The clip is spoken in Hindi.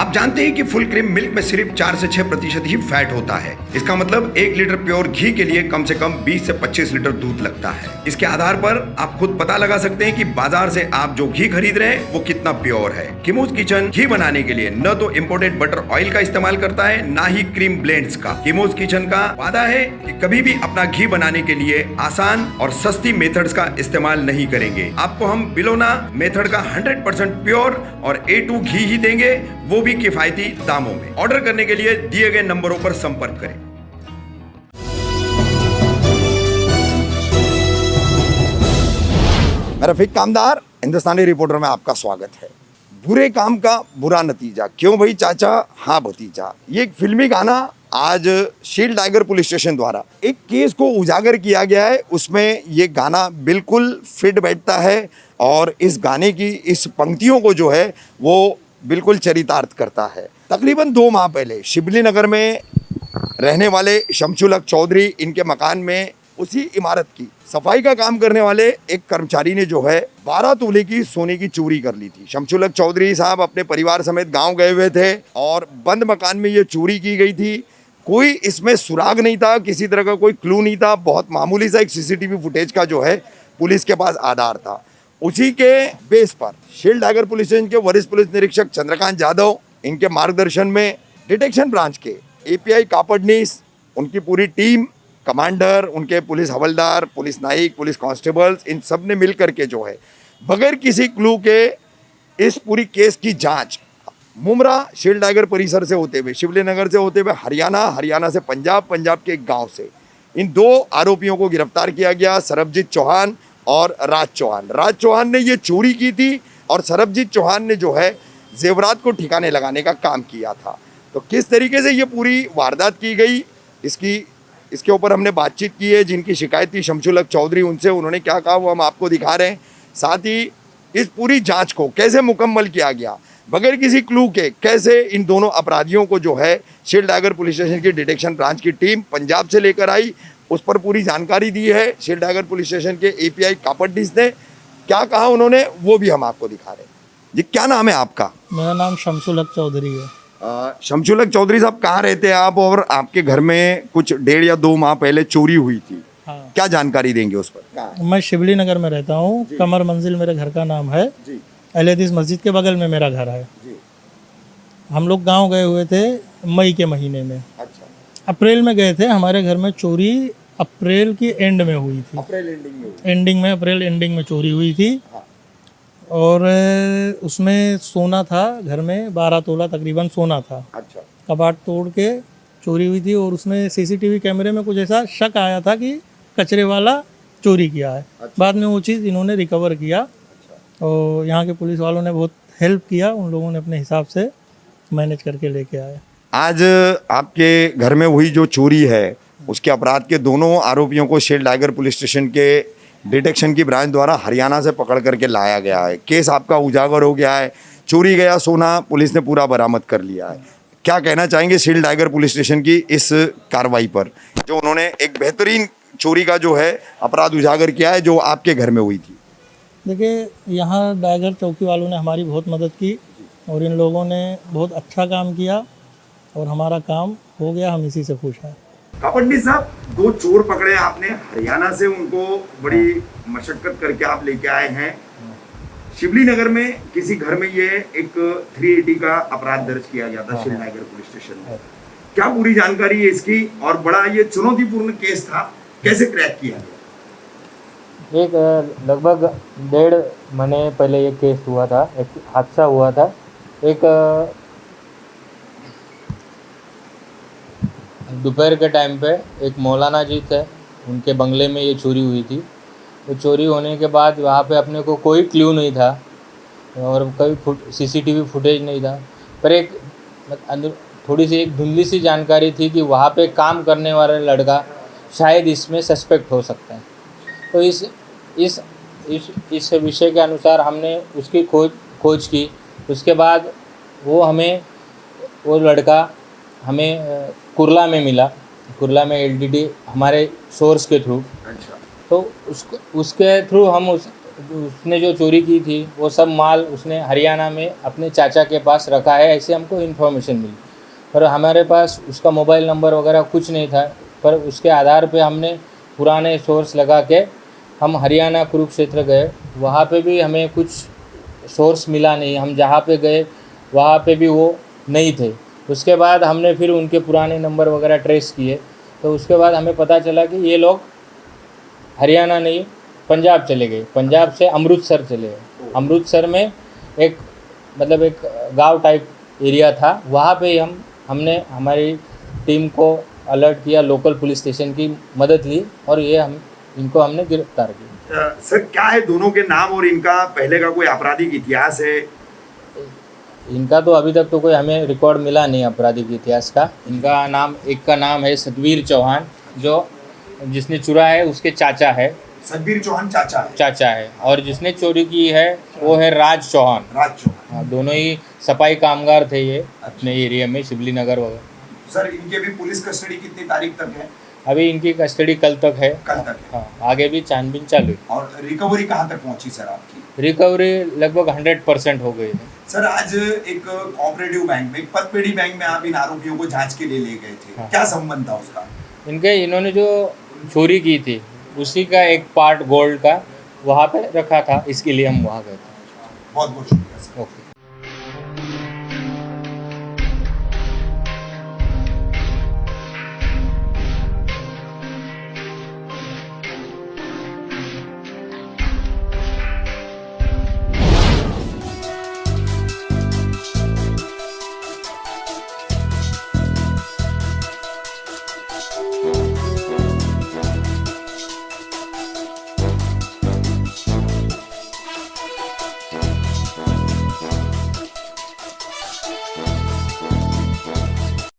आप जानते हैं कि फुल क्रीम मिल्क में सिर्फ 4 से 6% ही फैट होता है। इसका मतलब 1 लीटर प्योर घी के लिए कम से कम 20 से 25 लीटर दूध लगता है। इसके आधार पर आप खुद पता लगा सकते हैं कि बाजार से आप जो घी खरीद रहे हैं वो कितना प्योर है। किमोज किचन घी बनाने के लिए न तो इम्पोर्टेड बटर ऑयल का इस्तेमाल करता है, ना ही क्रीम ब्लेंड्स का। किमोज किचन का वादा है कि कभी भी अपना घी बनाने के लिए आसान और सस्ती मेथड्स का इस्तेमाल नहीं करेंगे। आपको हम बिलोना मेथड का 100% प्योर और A2 घी ही देंगे, वो भी किफायती दामों में। ऑर्डर करने के लिए दिए गए नंबरों पर संपर्क करें। मैं रफीक कामदार, हिंदुस्तानी रिपोर्टर में आपका स्वागत है। बुरे काम का बुरा नतीजा, क्यों भाई चाचा हाँ भतीजा, ये एक फिल्मी गाना आज शील टाइगर पुलिस स्टेशन द्वारा एक केस को उजागर किया गया है। उसमें ये गाना बिल्कुल फिट बैठता है और इस गाने की इस पंक्तियों को जो है वो बिल्कुल चरितार्थ करता है। तकरीबन 2 माह पहले शिबली नगर में रहने वाले शमशुलक चौधरी, इनके मकान में उसी इमारत की सफाई का काम करने वाले एक कर्मचारी ने जो है 12 तोले की सोने की चोरी कर ली थी। शमशुलक चौधरी साहब अपने परिवार समेत गांव गए हुए थे और बंद मकान में ये चोरी की गई थी। कोई इसमें सुराग नहीं था, किसी तरह का कोई क्लू नहीं था। बहुत मामूली सा एक सीसीटीवी फुटेज का जो है पुलिस के पास आधार था। उसी के बेस पर शील टाइगर पुलिस स्टेशन के वरिष्ठ पुलिस निरीक्षक चंद्रकांत यादव, इनके मार्गदर्शन में डिटेक्शन ब्रांच के API कापड़नीस, उनकी पूरी टीम, कमांडर, उनके पुलिस हवलदार, पुलिस नाइक, पुलिस कांस्टेबल्स, इन सब ने मिल करके जो है बगैर किसी क्लू के इस पूरी केस की जांच मुमरा शील टाइगर परिसर से होते हुए, शिवली नगर से होते हुए हरियाणा, हरियाणा से पंजाब, पंजाब के एक गांव से इन 2 आरोपियों को गिरफ्तार किया गया, सरबजीत चौहान और राज चौहान। राज चौहान ने ये चोरी की थी और सरबजीत चौहान ने जो है जेवरात को ठिकाने लगाने का काम किया था। तो किस तरीके से ये पूरी वारदात की गई, इसके ऊपर हमने बातचीत की है। जिनकी शिकायत थी शमशुलक चौधरी, उनसे उन्होंने क्या कहा वो हम आपको दिखा रहे हैं। साथ ही इस पूरी जांच को कैसे मुकम्मल किया गया बगैर किसी क्लू के, कैसे इन दोनों अपराधियों को जो है शील टाइगर पुलिस स्टेशन की डिटेक्शन ब्रांच की टीम पंजाब से लेकर आई, उस पर पूरी जानकारी दी है। शील टाइगर पुलिस स्टेशन के API कापड़नीस ने क्या कहा उन्होंने वो भी हम आपको दिखा रहे हैं। जी, क्या नाम है आपका? मेरा नाम शमशुलक चौधरी है। शमशुलक चौधरी साहब, कहाँ रहते हैं आप और आपके घर में कुछ 1.5 या 2 माह पहले चोरी हुई थी? हाँ। क्या जानकारी देंगे उस पर? कहाँ है? मैं शिवली नगर में रहता हूँ। कमर मंजिल मेरे घर का नाम है। जी अहले-हदीस मस्जिद के बगल में मेरा घर है। जी। हम लोग गांव गए हुए थे मई के महीने में। अच्छा, अप्रैल में गए थे। हमारे घर में चोरी अप्रैल की एंड में हुई थी। अप्रैल एंडिंग में हुई। अप्रैल एंडिंग में चोरी हुई थी। हाँ। और उसमें सोना था, घर में 12 तोला तकरीबन सोना था। अच्छा, कबाट तोड़ के चोरी हुई थी और उसमें CCTV कैमरे में कुछ ऐसा शक आया था कि कचरे वाला चोरी किया है। अच्छा। बाद में वो चीज़ इन्होंने रिकवर किया अच्छा। और यहाँ के पुलिस वालों ने बहुत हेल्प किया। उन लोगों ने अपने हिसाब से मैनेज करके लेके आए। आज आपके घर में हुई जो चोरी है उसके अपराध के दोनों आरोपियों को शील टाइगर पुलिस स्टेशन के डिटेक्शन की ब्रांच द्वारा हरियाणा से पकड़ करके लाया गया है। केस आपका उजागर हो गया है। चोरी गया सोना पुलिस ने पूरा बरामद कर लिया है। क्या कहना चाहेंगे शील टाइगर पुलिस स्टेशन की इस कार्रवाई पर, जो उन्होंने एक बेहतरीन चोरी का जो है अपराध उजागर किया है जो आपके घर में हुई थी? देखिए, यहाँ टाइगर चौकी वालों ने हमारी बहुत मदद की और इन लोगों ने बहुत अच्छा काम किया और हमारा काम हो गया। हम इसी से खुश हैं। कापड़नीस साहब, 2 चोर पकड़े आपने हरियाणा से, उनको बड़ी मशक्कत करके आप लेके आए हैं। शिवली नगर में किसी घर में ये एक 380 का अपराध दर्ज किया गया था शील टाइगर पुलिस स्टेशन में। क्या पूरी जानकारी है इसकी और बड़ा ये चुनौतीपूर्ण केस था, कैसे क्रैक किया गया? एक लगभग 1.5 महीने पहले एक केस हुआ था, एक हादसा हुआ था। एक दोपहर के टाइम पे एक मौलाना जी थे, उनके बंगले में ये चोरी हुई थी। तो चोरी होने के बाद वहाँ पे अपने को कोई क्लू नहीं था और कोई CCTV फुटेज नहीं था, पर एक अंदर थोड़ी सी एक धुंधली सी जानकारी थी कि वहाँ पे काम करने वाला लड़का शायद इसमें सस्पेक्ट हो सकता है। तो इस विषय के अनुसार हमने उसकी खोज की। उसके बाद वो लड़का हमें कुरला में मिला। कुरला में LTT हमारे सोर्स के थ्रू। अच्छा। तो उसके थ्रू हम उसने जो चोरी की थी वो सब माल उसने हरियाणा में अपने चाचा के पास रखा है, ऐसे हमको इन्फॉर्मेशन मिली। पर हमारे पास उसका मोबाइल नंबर वगैरह कुछ नहीं था, पर उसके आधार पे हमने पुराने सोर्स लगा के हम हरियाणा कुरुक्षेत्र गए। वहाँ पे भी हमें कुछ सोर्स मिला नहीं, हम जहाँ पे गए वहाँ पे भी वो नहीं थे। उसके बाद हमने फिर उनके पुराने नंबर वगैरह ट्रेस किए, तो उसके बाद हमें पता चला कि ये लोग हरियाणा नहीं पंजाब चले गए, पंजाब से अमृतसर चले गए। अमृतसर में एक मतलब एक गांव टाइप एरिया था, वहाँ पे हमने हमारी टीम को अलर्ट किया, लोकल पुलिस स्टेशन की मदद ली और ये इनको हमने गिरफ्तार किया। सर क्या है दोनों के नाम और इनका पहले का कोई आपराधिक इतिहास है? इनका तो अभी तक तो कोई हमें रिकॉर्ड मिला नहीं आपराधिक इतिहास का। इनका नाम, एक का नाम है सतवीर चौहान, जो जिसने चुरा है उसके चाचा है। सतवीर चौहान चाचा है। और जिसने चोरी की है वो है राज चौहान। हाँ, दोनों ही सफाई कामगार थे ये अपने एरिया में, शिवली नगर वगैरह। सर इनके भी पुलिस कस्टडी कितनी तारीख तक है? अभी इनकी कस्टडी कल तक है। हाँ, आगे भी छानबीन चालू है। और रिकवरी कहाँ तक पहुंची सर आपकी? रिकवरी लगभग 100% हो गई है। सर आज एक कोऑपरेटिव बैंक में, एक पतपेढ़ी बैंक में आप इन आरोपियों को जांच के लिए ले गए थे। हाँ। क्या संबंध था उसका? इन्होंने जो चोरी की थी उसी का एक पार्ट गोल्ड का वहाँ पे रखा था, इसके लिए हम वहाँ गए थे। बहुत बहुत शुक्रिया सर। ओके।